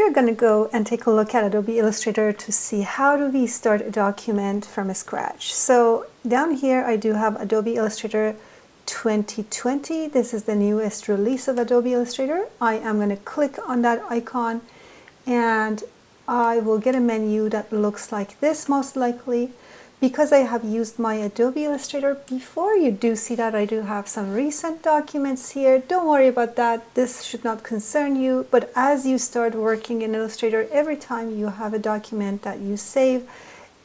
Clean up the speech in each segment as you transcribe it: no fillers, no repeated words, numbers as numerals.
are going to go and take a look at Adobe Illustrator to see how do we start a document from scratch. So down here I do have Adobe Illustrator 2020. This is the newest release of Adobe Illustrator. I am going to click on that icon and I will get a menu that looks like this most likely. Because I have used my Adobe Illustrator before, you do see that I do have some recent documents here. Don't worry about that. This should not concern you. But as you start working in Illustrator, every time you have a document that you save,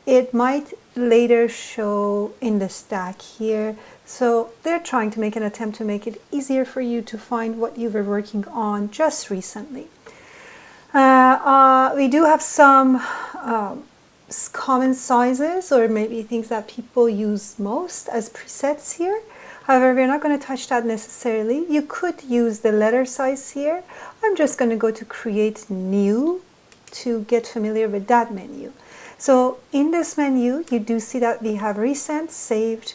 it might later show in the stack here. So they're trying to make an attempt to make it easier for you to find what you were working on just recently. We do have some common sizes or maybe things that people use most as presets here. However, we're not going to touch that necessarily. You could use the letter size here. I'm just going to go to create new to get familiar with that menu. So in this menu, you do see that we have recent, saved,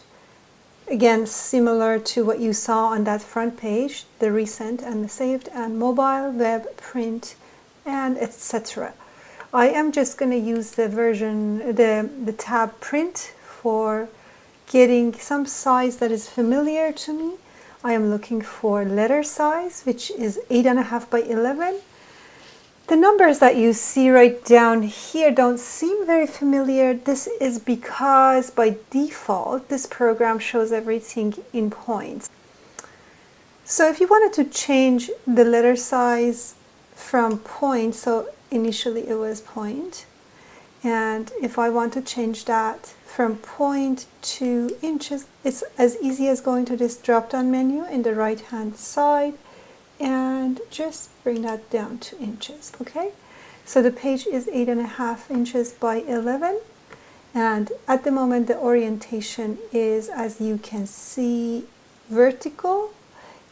again similar to what you saw on that front page, the recent and the saved, and mobile, web, print, and etc. I am just going to use the version, the tab print for getting some size that is familiar to me. I am looking for letter size, which is 8.5 by 11. The numbers that you see right down here don't seem very familiar. This is because by default, this program shows everything in points. So if you wanted to change the letter size from point, so initially it was point, and if I want to change that from point to inches, it's as easy as going to this drop down menu in the right hand side and just bring that down to inches. Okay, so the page is 8.5 inches by 11, and at the moment the orientation is, as you can see, vertical.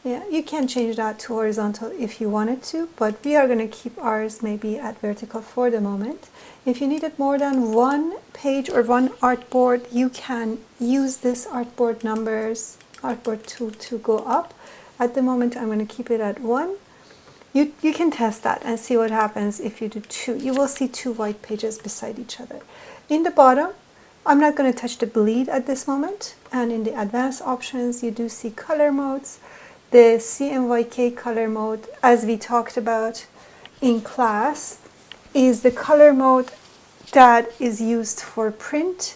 Yeah, you can change that to horizontal if you wanted to, but we are going to keep ours maybe at vertical for the moment. If you needed more than one page or one artboard, you can use this artboard numbers, artboard tool to go up. At the moment, I'm going to keep it at 1. You can test that and see what happens if you do 2. You will see 2 white pages beside each other. In the bottom, I'm not going to touch the bleed at this moment. And in the advanced options, you do see color modes. The Cmyk color mode, as we talked about in class, is the color mode that is used for print.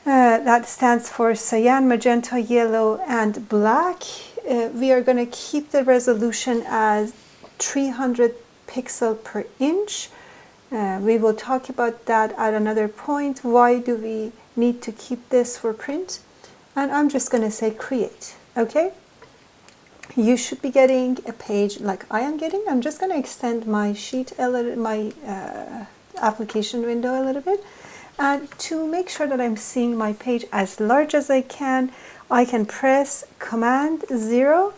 That stands for cyan, magenta, yellow, and black. We are going to keep the resolution as 300 pixel per inch. We will talk about that at another point. Why do we need to keep this for print? And I'm just going to say create. Okay? You should be getting a page like I am getting. I'm just going to extend my sheet a little, my application window a little bit, and to make sure that I'm seeing my page as large as I can press Command 0.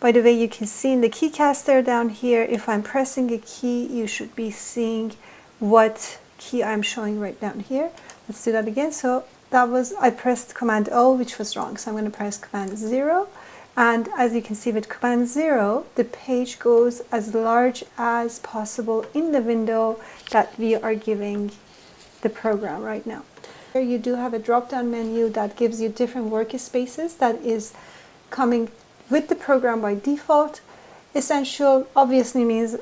By the way, you can see in the keycaster down here, if I'm pressing a key, you should be seeing what key I'm showing right down here. Let's do that again. So that was, I pressed Command O, which was wrong. So I'm going to press Command 0. And as you can see with Command 0, the page goes as large as possible in the window that we are giving the program right now. Here you do have a drop-down menu that gives you different workspaces that is coming with the program by default. Essential obviously means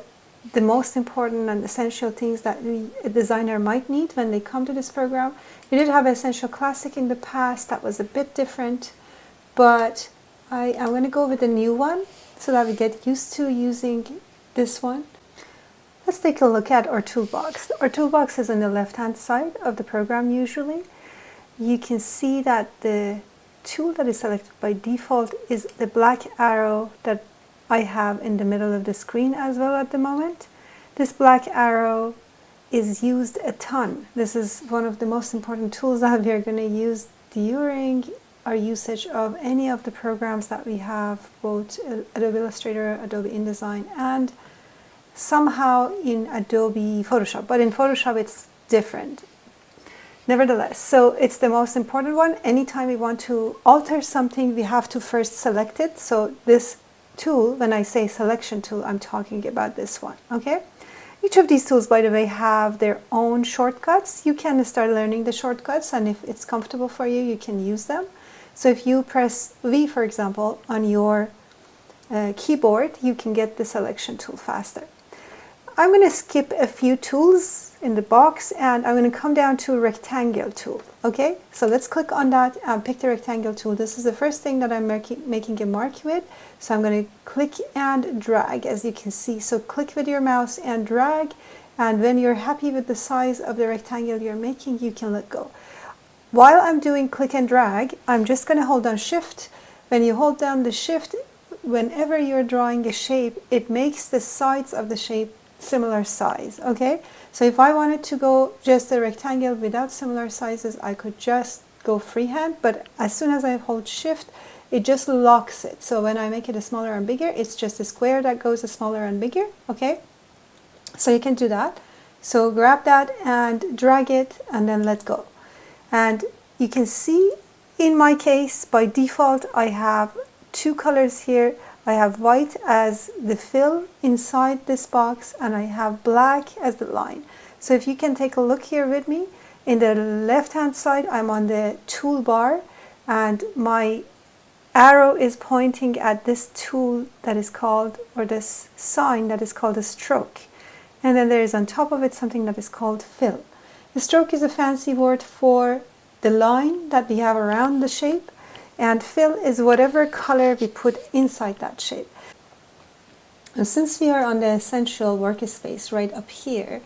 the most important and essential things that a designer might need when they come to this program. We did have Essential Classic in the past. That was a bit different, but I'm going to go with a new one so that we get used to using this one. Let's take a look at our toolbox. Our toolbox is on the left-hand side of the program usually. You can see that the tool that is selected by default is the black arrow that I have in the middle of the screen as well at the moment. This black arrow is used a ton. This is one of the most important tools that we are going to use during our usage of any of the programs that we have, both Adobe Illustrator, Adobe InDesign, and somehow in Adobe Photoshop. But in Photoshop it's different. Nevertheless, so it's the most important one. Anytime we want to alter something, we have to first select it. So this tool, when I say selection tool, I'm talking about this one, okay? Each of these tools, by the way, have their own shortcuts. You can start learning the shortcuts, and if it's comfortable for you, you can use them. So if you press V, for example, on your keyboard, you can get the selection tool faster. I'm going to skip a few tools in the box, and I'm going to come down to rectangle tool. Okay, so let's click on that and pick the rectangle tool. This is the first thing that I'm making a mark with. So I'm going to click and drag, as you can see. So click with your mouse and drag, and when you're happy with the size of the rectangle you're making, you can let go. While I'm doing click and drag, I'm just going to hold down Shift. When you hold down the Shift, whenever you're drawing a shape, it makes the sides of the shape similar size. Okay, so if I wanted to go just a rectangle without similar sizes, I could just go freehand, but as soon as I hold Shift, it just locks it. So when I make it a smaller and bigger, it's just a square that goes a smaller and bigger. Okay, so you can do that. So grab that and drag it and then let go. And you can see in my case, by default, I have two colors here. I have white as the fill inside this box, and I have black as the line. So if you can take a look here with me, in the left hand side, I'm on the toolbar, and my arrow is pointing at this tool that is called, or this sign that is called a stroke. And then there is on top of it something that is called fill. The stroke is a fancy word for the line that we have around the shape, and fill is whatever color we put inside that shape. And since we are on the Essential Workspace right up here,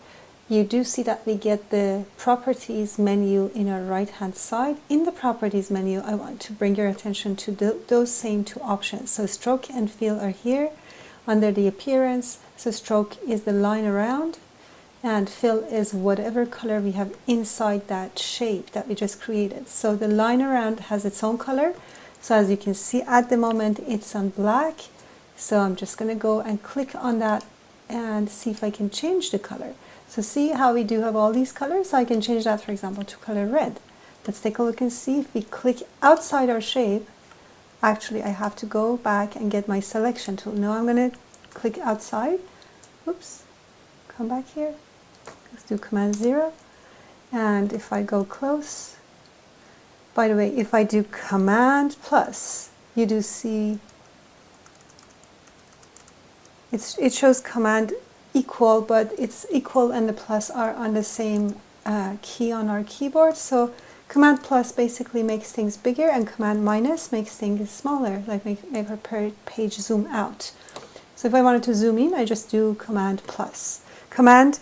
you do see that we get the Properties menu in our right hand side. In the Properties menu, I want to bring your attention to those same two options. So stroke and fill are here under the Appearance. So stroke is the line around, and fill is whatever color we have inside that shape that we just created. So the line around has its own color. So as you can see at the moment, it's on black. So I'm just going to go and click on that and see if I can change the color. So see how we do have all these colors? So I can change that, for example, to color red. Let's take a look and see. If we click outside our shape, actually I have to go back and get my selection tool. Now I'm going to click outside. Oops, come back here. Let's do Command 0. And if I go close, by the way, if I do Command plus, you do see it shows Command equal, but it's equal and the plus are on the same key on our keyboard. So Command plus basically makes things bigger, and Command minus makes things smaller, like make our page zoom out. So if I wanted to zoom in, I just do Command plus. Command,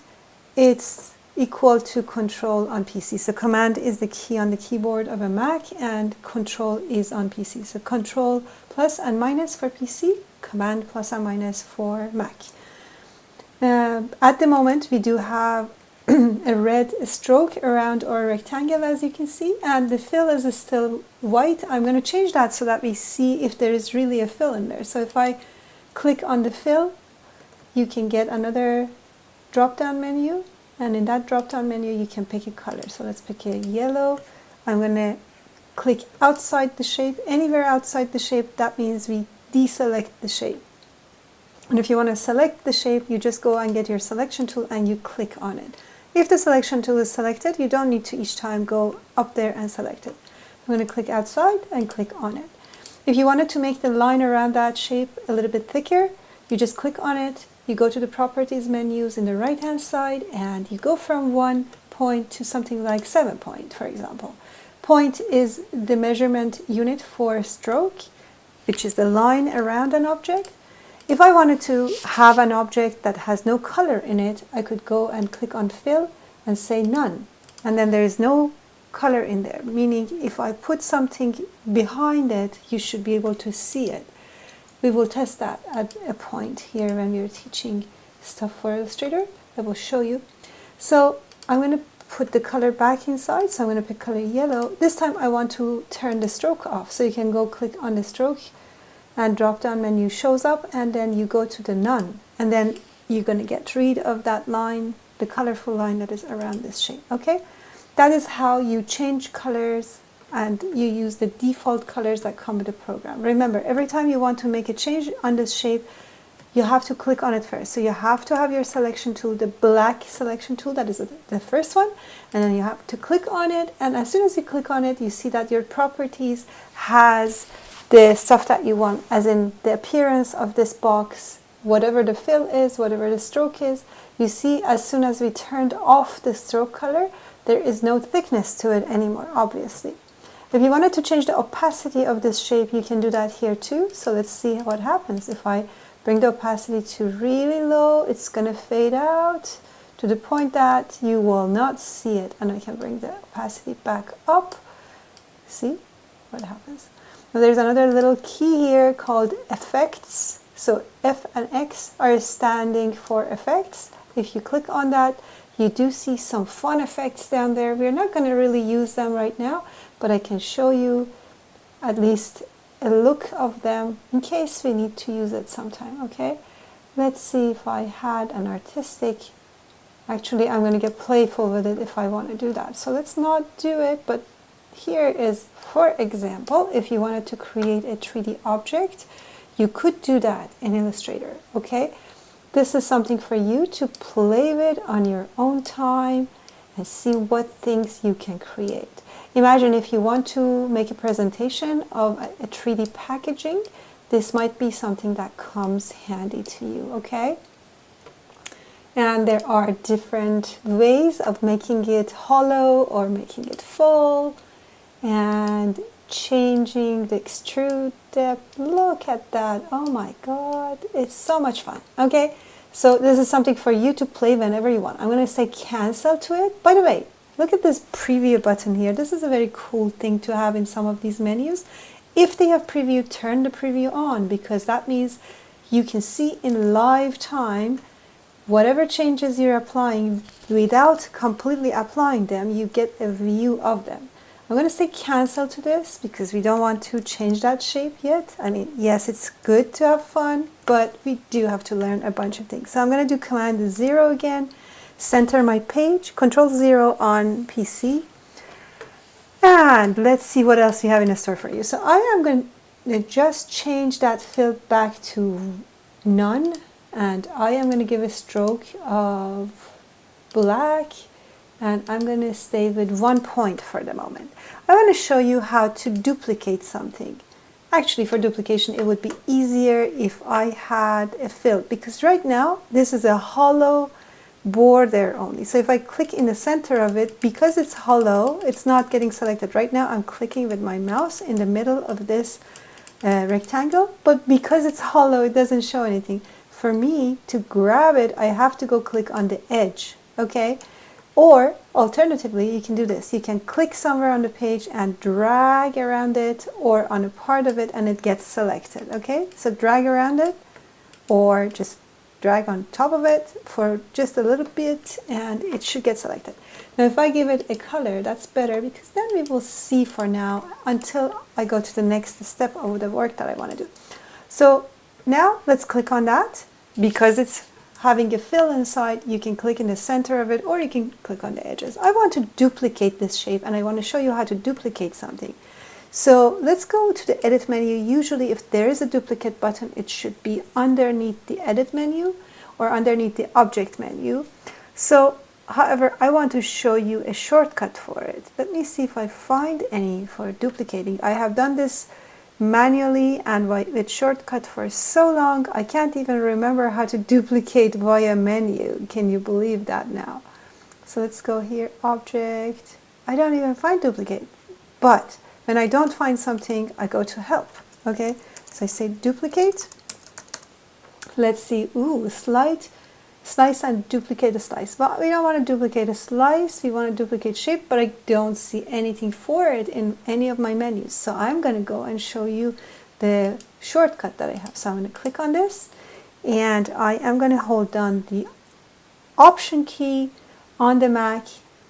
it's equal to Control on PC. So Command is the key on the keyboard of a Mac, and Control is on PC. So Control plus and minus for PC, Command plus and minus for Mac. At the moment, we do have a red stroke around our rectangle, as you can see, and the fill is still white. I'm going to change that so that we see if there is really a fill in there. So if I click on the fill, you can get another drop-down menu, and in that drop-down menu you can pick a color. So let's pick a yellow. I'm going to click outside the shape. Anywhere outside the shape, that means we deselect the shape. And if you want to select the shape, you just go and get your selection tool and you click on it. If the selection tool is selected, you don't need to each time go up there and select it. I'm going to click outside and click on it. If you wanted to make the line around that shape a little bit thicker, you just click on it, you go to the Properties menus in the right hand side, and you go from 1 point to something like 7 point, for example. Point is the measurement unit for stroke, which is the line around an object. If I wanted to have an object that has no color in it, I could go and click on Fill and say None. And then there is no color in there, meaning if I put something behind it, you should be able to see it. We will test that at a point here when we're teaching stuff for Illustrator. I will show you. So I'm going to put the color back inside. So I'm going to pick color yellow. This time I want to turn the stroke off. So you can go click on the stroke, and drop down menu shows up, and then you go to the None, and then you're going to get rid of that line, the colorful line that is around this shape. Okay, that is how you change colors, and you use the default colors that come with the program. Remember, every time you want to make a change on this shape, you have to click on it first. So you have to have your selection tool, the black selection tool, that is the first one, and then you have to click on it, and as soon as you click on it, you see that your properties has the stuff that you want, as in the appearance of this box, whatever the fill is, whatever the stroke is. You see, as soon as we turned off the stroke color, there is no thickness to it anymore, obviously. If you wanted to change the opacity of this shape, you can do that here too. So let's see what happens. If I bring the opacity to really low, it's going to fade out to the point that you will not see it. And I can bring the opacity back up. See what happens? Now there's another little key here called effects. So F and X are standing for effects. If you click on that, you do see some fun effects down there. We're not going to really use them right now, but I can show you at least a look of them in case we need to use it sometime, okay? Let's see if I had an artistic, actually I'm going to get playful with it if I want to do that. So let's not do it, but here is, for example, if you wanted to create a 3D object, you could do that in Illustrator, okay? This is something for you to play with on your own time and see what things you can create. Imagine if you want to make a presentation of a 3D packaging, this might be something that comes handy to you, okay? And there are different ways of making it hollow or making it full and changing the extrude depth. Look at that. Oh my God. It's so much fun. Okay. So this is something for you to play whenever you want. I'm going to say cancel to it. By the way, look at this preview button here. This is a very cool thing to have in some of these menus. If they have preview, turn the preview on, because that means you can see in live time whatever changes you're applying. Without completely applying them, you get a view of them. I'm going to say cancel to this because we don't want to change that shape yet. I mean, yes, it's good to have fun, but we do have to learn a bunch of things. So I'm going to do Command 0 again, center my page, Control 0 on PC. And let's see what else we have in store for you. So I am going to just change that fill back to none. And I am going to give a stroke of black. And I'm going to stay with 1 point for the moment. I want to show you how to duplicate something. Actually, for duplication, it would be easier if I had a fill, because right now, this is a hollow border only. So if I click in the center of it, because it's hollow, it's not getting selected. Right now, I'm clicking with my mouse in the middle of this rectangle, but because it's hollow, it doesn't show anything. For me to grab it, I have to go click on the edge, okay? Or alternatively, you can do this. You can click somewhere on the page and drag around it, or on a part of it, and it gets selected, okay? So drag around it, or just drag on top of it for just a little bit, and it should get selected. Now, if I give it a color, that's better, because then we will see for now until I go to the next step of the work that I want to do. So now let's click on that. Because it's having a fill inside, you can click in the center of it, or you can click on the edges. I want to duplicate this shape, and I want to show you how to duplicate something. So let's go to the edit menu. Usually if there is a duplicate button, it should be underneath the edit menu or underneath the object menu. So however, I want to show you a shortcut for it. Let me see if I find any for duplicating. I have done this manually and with shortcut for so long, I can't even remember how to duplicate via menu. Can you believe that now? So let's go here, object. I don't even find duplicate. But when I don't find something, I go to help. Okay, so I say duplicate. Let's see, ooh, slice and duplicate a slice. Well, we don't want to duplicate a slice, we want to duplicate shape, but I don't see anything for it in any of my menus. So I'm going to go and show you the shortcut that I have. So I'm going to click on this, and I am going to hold down the Option key on the Mac,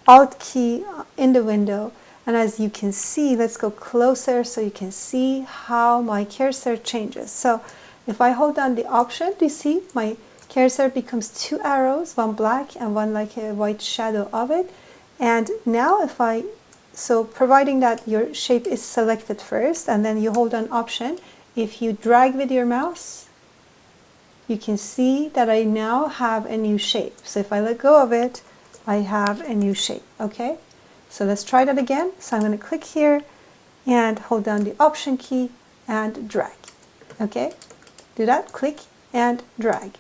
Alt key in the window, and as you can see, let's go closer so you can see how my cursor changes. So if I hold down the Option, do you see my cursor becomes 2 arrows, one black and one like a white shadow of it. And now if I, so providing that your shape is selected first and then you hold an Option, if you drag with your mouse, you can see that I now have a new shape. So if I let go of it, I have a new shape, okay? So let's try that again. So I'm going to click here and hold down the Option key and drag, okay? Do that, click and drag.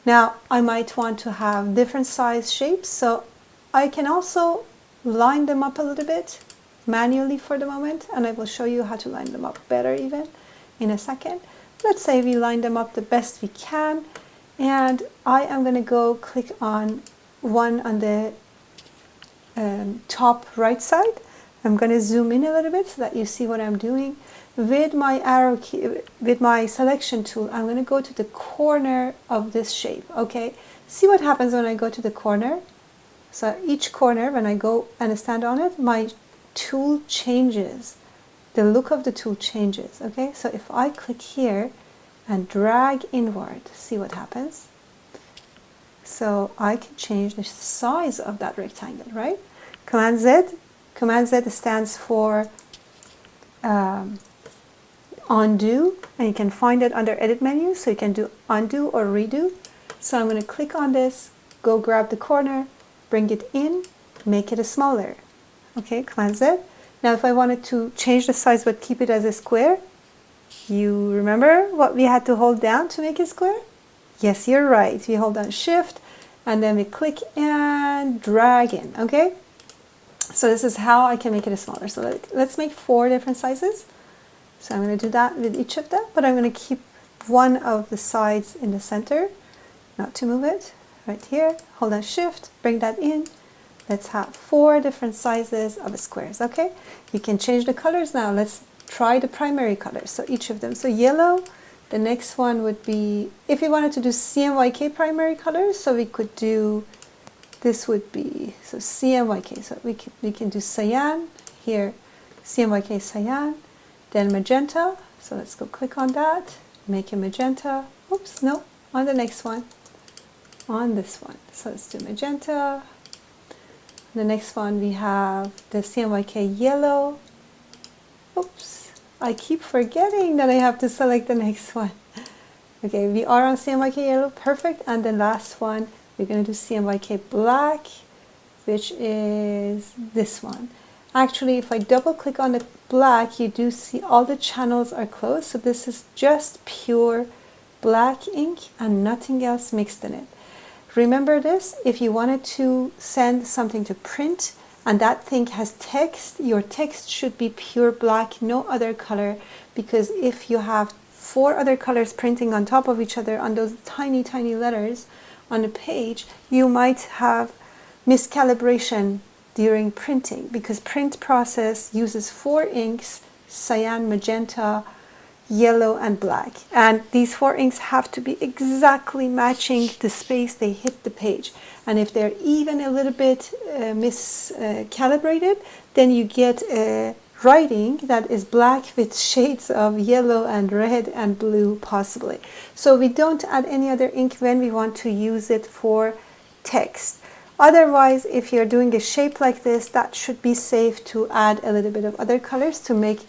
Now I might want to have different size shapes, so I can also line them up a little bit manually for the moment, and I will show you how to line them up better even in a second. Let's say we line them up the best we can, and I am going to go click on one on the top right side. I'm going to zoom in a little bit so that you see what I'm doing. With my arrow key, with my selection tool, I'm going to go to the corner of this shape, okay? See what happens when I go to the corner. So each corner, when I go and stand on it, my tool changes. The look of the tool changes, okay? So if I click here and drag inward, see what happens. So I can change the size of that rectangle, right? Command Z. Command Z stands for undo, and you can find it under edit menu, so you can do undo or redo. So I'm going to click on this, go grab the corner, bring it in, make it smaller. Okay, Command Z. Now if I wanted to change the size but keep it as a square, you remember what we had to hold down to make it square? Yes, you're right. We hold down Shift and then we click and drag in, okay? So this is how I can make it smaller. So let's make 4 different sizes. So I'm going to do that with each of them, but I'm going to keep one of the sides in the center, not to move it, right here. Hold down Shift, bring that in. Let's have 4 different sizes of squares, okay? You can change the colors now. Let's try the primary colors, so each of them. So yellow, the next one would be, if you wanted to do CMYK primary colors, so we could do, this would be, so CMYK, so we can do cyan here, CMYK cyan. Then magenta, so let's go click on that, make a magenta. Oops, no, on the next one, on this one. So let's do magenta. The next one we have the CMYK yellow. Oops, I keep forgetting that I have to select the next one. Okay, we are on CMYK yellow, perfect. And the last one, we're going to do CMYK black, which is this one. Actually, if I double click on the black, you do see all the channels are closed. So this is just pure black ink and nothing else mixed in it. Remember this, if you wanted to send something to print and that thing has text, your text should be pure black, no other color, because if you have 4 other colors printing on top of each other on those tiny, tiny letters on the page, you might have miscalibration during printing, because print process uses 4 inks, cyan, magenta, yellow and black, and these 4 inks have to be exactly matching the space they hit the page, and if they're even a little bit miscalibrated, then you get a writing that is black with shades of yellow and red and blue possibly. So we don't add any other ink when we want to use it for text. Otherwise, if you're doing a shape like this, that should be safe to add a little bit of other colors to make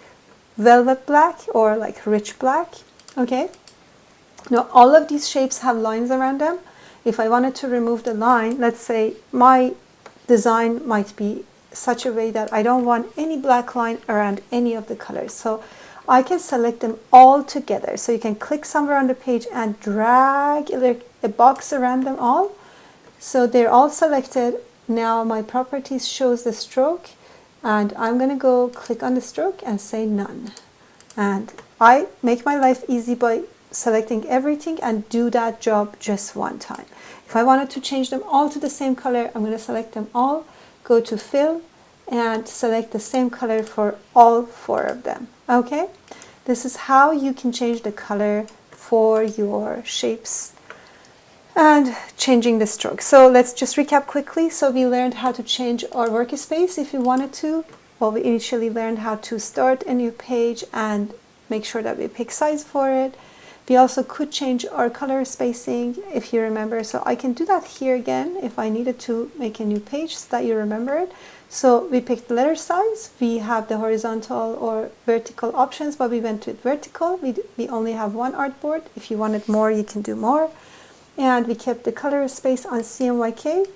velvet black or like rich black, okay? Now, all of these shapes have lines around them. If I wanted to remove the line, let's say my design might be such a way that I don't want any black line around any of the colors. So I can select them all together. So you can click somewhere on the page and drag a box around them all. So they're all selected. Now my properties shows the stroke, and I'm going to go click on the stroke and say none. And I make my life easy by selecting everything and do that job just one time. If I wanted to change them all to the same color, I'm going to select them all, go to fill and select the same color for all 4 of them. Okay, this is how you can change the color for your shapes and changing the stroke. So let's just recap quickly. So we learned how to change our workspace if you wanted to. Well, we initially learned how to start a new page and make sure that we pick size for it. We also could change our color spacing if you remember. So I can do that here again if I needed to make a new page so that you remember it. So we picked the letter size. We have the horizontal or vertical options, but we went with vertical. We only have 1 artboard. If you wanted more, you can do more. and we kept the color space on CMYK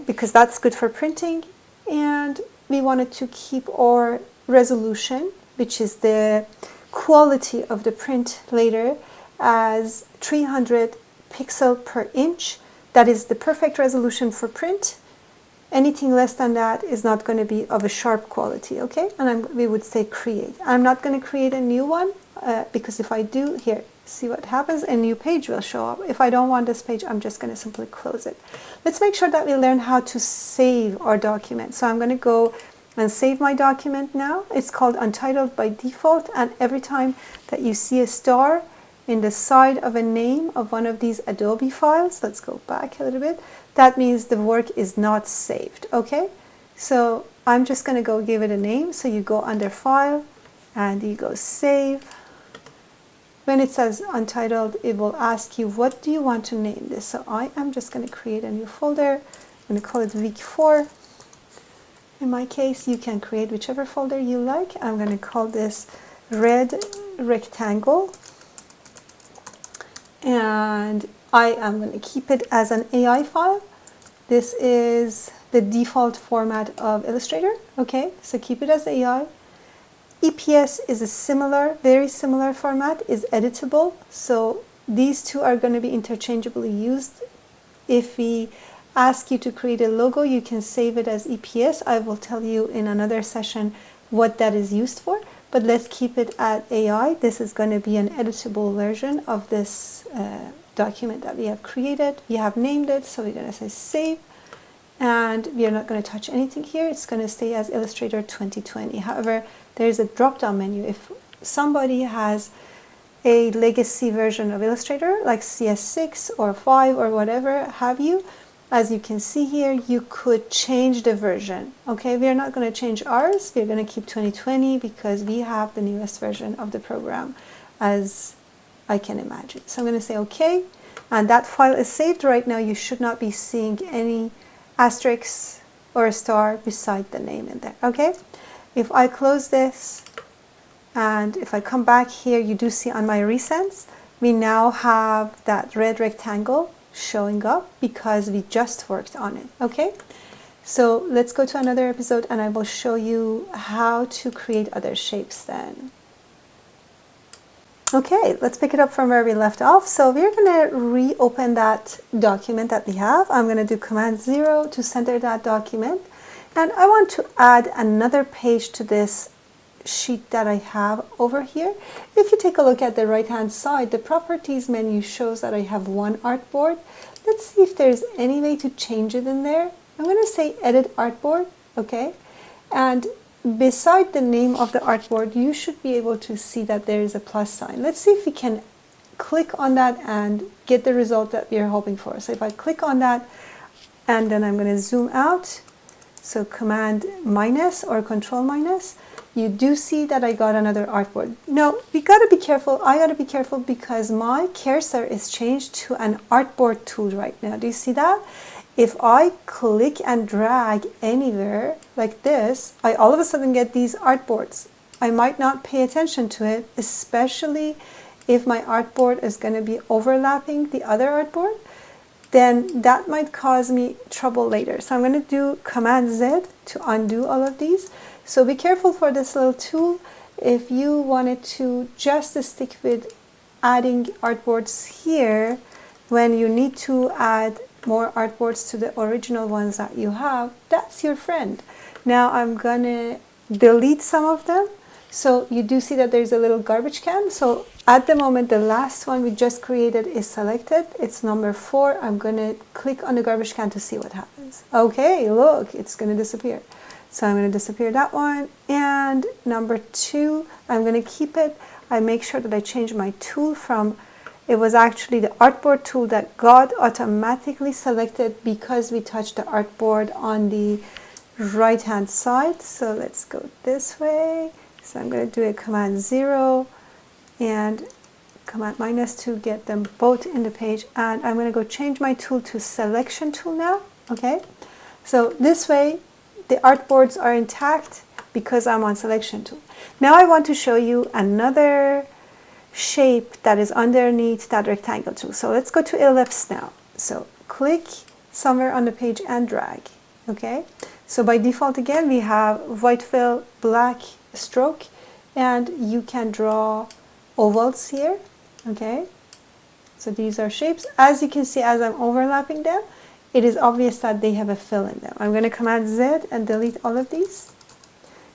because that's good for printing, and we wanted to keep our resolution, which is the quality of the print later, as 300 pixel per inch. That is the perfect resolution for print. Anything less than that is not going to be of a sharp quality, okay? And we would say create. I'm not going to create a new one because if I do, here, see what happens, a new page will show up. If I don't want this page, I'm just going to simply close it. Let's make sure that we learn how to save our document. So I'm going to go and save my document now. It's called Untitled by default, and every time that you see a star in the side of a name of one of these Adobe files, let's go back a little bit, that means the work is not saved, okay? So I'm just going to go give it a name. So you go under File and you go Save. When it says Untitled, it will ask you, what do you want to name this? So I am just going to create a new folder. I'm going to call it Week 4. In my case, you can create whichever folder you like. I'm going to call this Red Rectangle. And I am going to keep it as an AI file. This is the default format of Illustrator. Okay, so keep it as AI. EPS is a similar, very similar format, is editable. So these two are going to be interchangeably used. If we ask you to create a logo, you can save it as EPS. I will tell you in another session what that is used for. But let's keep it at AI. This is going to be an editable version of this document that we have created. We have named it, so we're going to say save. And we are not going to touch anything here. It's going to stay as Illustrator 2020. However, there's a drop-down menu. If somebody has a legacy version of Illustrator, like CS6 or 5 or whatever have you, as you can see here, you could change the version. Okay, we are not going to change ours. We're going to keep 2020 because we have the newest version of the program, as I can imagine. So I'm going to say OK, and that file is saved. Right now, you should not be seeing any asterisks or a star beside the name in there. Okay, if I close this and if I come back here, you do see on my recents, we now have that red rectangle showing up because we just worked on it. Okay, so let's go to another episode and I will show you how to create other shapes then. Okay, let's pick it up from where we left off. So we're going to reopen that document that we have. I'm going to do Command 0 to center that document, and I want to add another page to this sheet that I have over here. If you take a look at the right hand side, the properties menu shows that I have one artboard. Let's see if there's any way to change it in there. I'm going to say edit artboard, okay, and beside the name of the artboard you should be able to see that there is a plus sign. Let's see if we can click on that and get the result that we are hoping for. So if I click on that and then I'm going to zoom out, so Command minus or Control minus, you do see that I got another artboard. Now, we got to be careful. I got to be careful because my cursor is changed to an Artboard tool right now. Do you see that? If I click and drag anywhere like this, I all of a sudden get these artboards. I might not pay attention to it, especially if my artboard is going to be overlapping the other artboard. Then that might cause me trouble later. So I'm going to do Command Z to undo all of these. So be careful for this little tool. If you wanted to just stick with adding artboards here, when you need to add more artboards to the original ones that you have, that's your friend. Now I'm going to delete some of them. So you do see that there's a little garbage can. So at the moment, the last one we just created is selected. It's number 4. I'm going to click on the garbage can to see what happens. Okay, look, it's going to disappear. So I'm going to disappear that one. And number 2, I'm going to keep it. I make sure that I change my tool from, it was actually the Artboard tool that got automatically selected because we touched the artboard on the right hand side. So let's go this way. So I'm going to do a Command 0 and Command minus to get them both in the page. And I'm going to go change my tool to Selection tool now. Okay, so this way the artboards are intact because I'm on Selection tool. Now I want to show you another shape that is underneath that rectangle tool. So let's go to Ellipse now. So click somewhere on the page and drag. Okay, so by default again we have white fill, black stroke, and you can draw ovals here. Okay, so these are shapes. As you can see, as I'm overlapping them, it is obvious that they have a fill in them. I'm going to Command Z and delete all of these.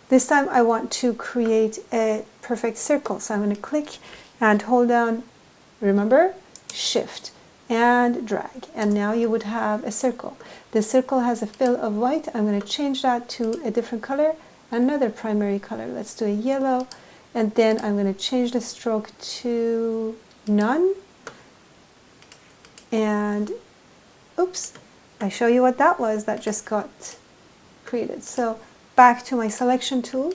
This time I want to create a perfect circle. So I'm going to click and hold down, remember, Shift and drag. And now you would have a circle. The circle has a fill of white. I'm going to change that to a different color, another primary color. Let's do a yellow. And then I'm going to change the stroke to none. And oops, I show you what that was that just got created. So back to my selection tool,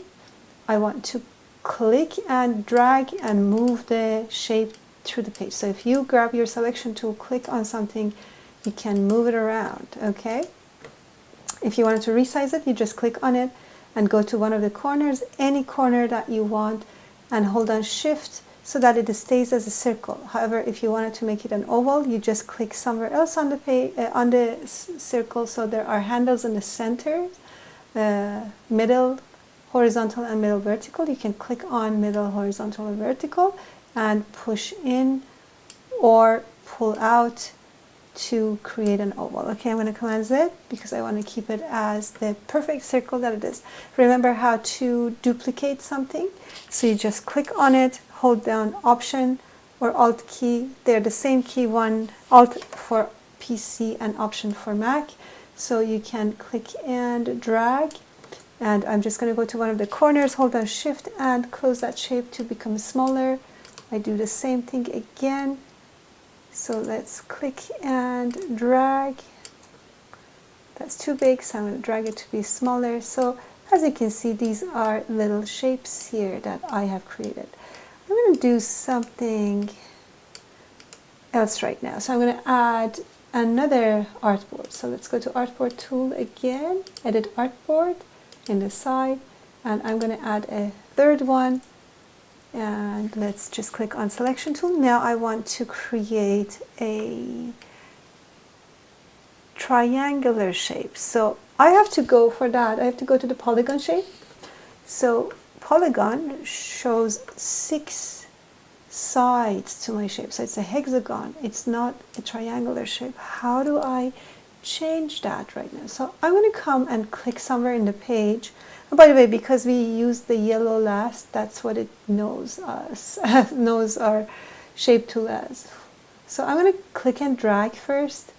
I want to click and drag and move the shape through the page. So if you grab your selection tool, click on something, you can move it around. Okay, if you wanted to resize it, you just click on it and go to one of the corners, any corner that you want, and hold on Shift so that it stays as a circle. However, if you wanted to make it an oval, you just click somewhere else on the page, on the circle. So there are handles in the center, middle horizontal and middle vertical. You can click on middle horizontal and vertical and push in or pull out to create an oval. Okay, I'm going to Command Z because I want to keep it as the perfect circle that it is. Remember how to duplicate something. So you just click on it, hold down Option or Alt key. They're the same key, one Alt for PC and Option for Mac. So you can click and drag. And I'm just going to go to one of the corners, hold down Shift and close that shape to become smaller. I do the same thing again. So let's click and drag. That's too big, so I'm going to drag it to be smaller. So as you can see, these are little shapes here that I have created. I'm going to do something else right now. So I'm going to add another artboard. So let's go to Artboard Tool again, Edit Artboard in the side, and I'm going to add a third one. And let's just click on Selection Tool. Now I want to create a triangular shape. So I have to go for that. I have to go to the Polygon shape. So Polygon shows 6 sides to my shape. So it's a hexagon. It's not a triangular shape. How do I change that right now? So I'm going to come and click somewhere in the page. And by the way, because we used the yellow last, that's what it knows us, knows our shape tool as. So I'm going to click and drag first.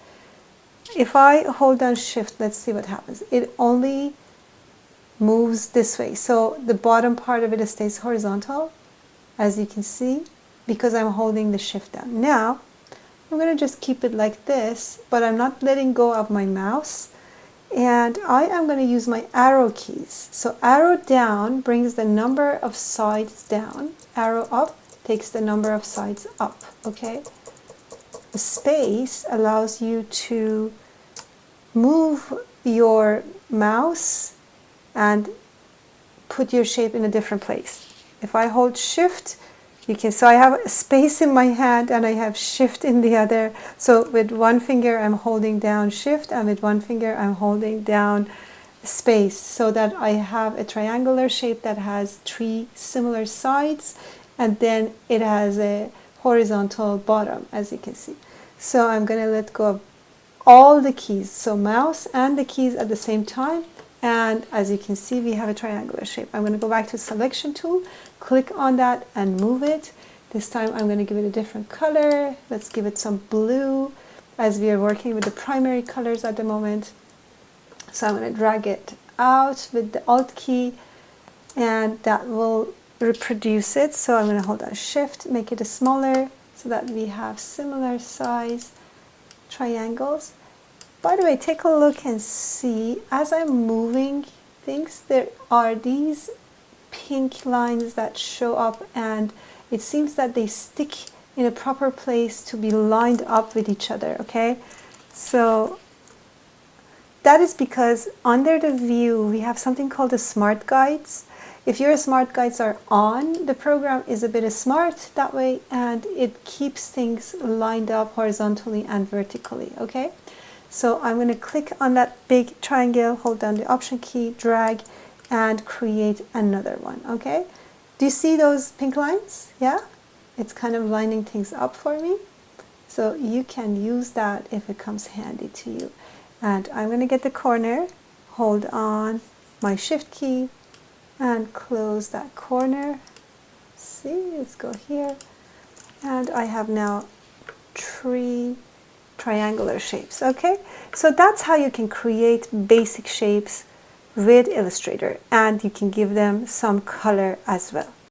If I hold down Shift, let's see what happens. It only moves this way. So the bottom part of it stays horizontal, as you can see, because I'm holding the Shift down. Now, I'm going to just keep it like this, but I'm not letting go of my mouse. And I am going to use my arrow keys. So arrow down brings the number of sides down. Arrow up takes the number of sides up. Okay. The space allows you to move your mouse and put your shape in a different place. If I hold Shift, you can, so I have a space in my hand and I have Shift in the other. So with one finger I'm holding down Shift, and with one finger I'm holding down space, so that I have a triangular shape that has 3 similar sides, and then it has a horizontal bottom, as you can see. So I'm going to let go of all the keys, so mouse and the keys at the same time. And as you can see, we have a triangular shape. I'm going to go back to Selection Tool, click on that and move it. This time I'm going to give it a different color. Let's give it some blue, as we are working with the primary colors at the moment. So I'm going to drag it out with the Alt key, and that will reproduce it. So I'm going to hold down Shift, make it smaller, so that we have similar size triangles. By the way, take a look and see, as I'm moving things, there are these pink lines that show up, and it seems that they stick in a proper place to be lined up with each other. Okay, so that is because under the view we have something called the Smart Guides, If your smart guides are on, the program is a bit smart that way, and it keeps things lined up horizontally and vertically, okay? So I'm going to click on that big triangle, hold down the Option key, drag, and create another one, okay? Do you see those pink lines? Yeah? It's kind of lining things up for me. So you can use that if it comes handy to you. And I'm going to get the corner, hold on my Shift key, and close that corner. See, let's go here. And I have now 3 triangular shapes, okay? So that's how you can create basic shapes with Illustrator, and you can give them some color as well.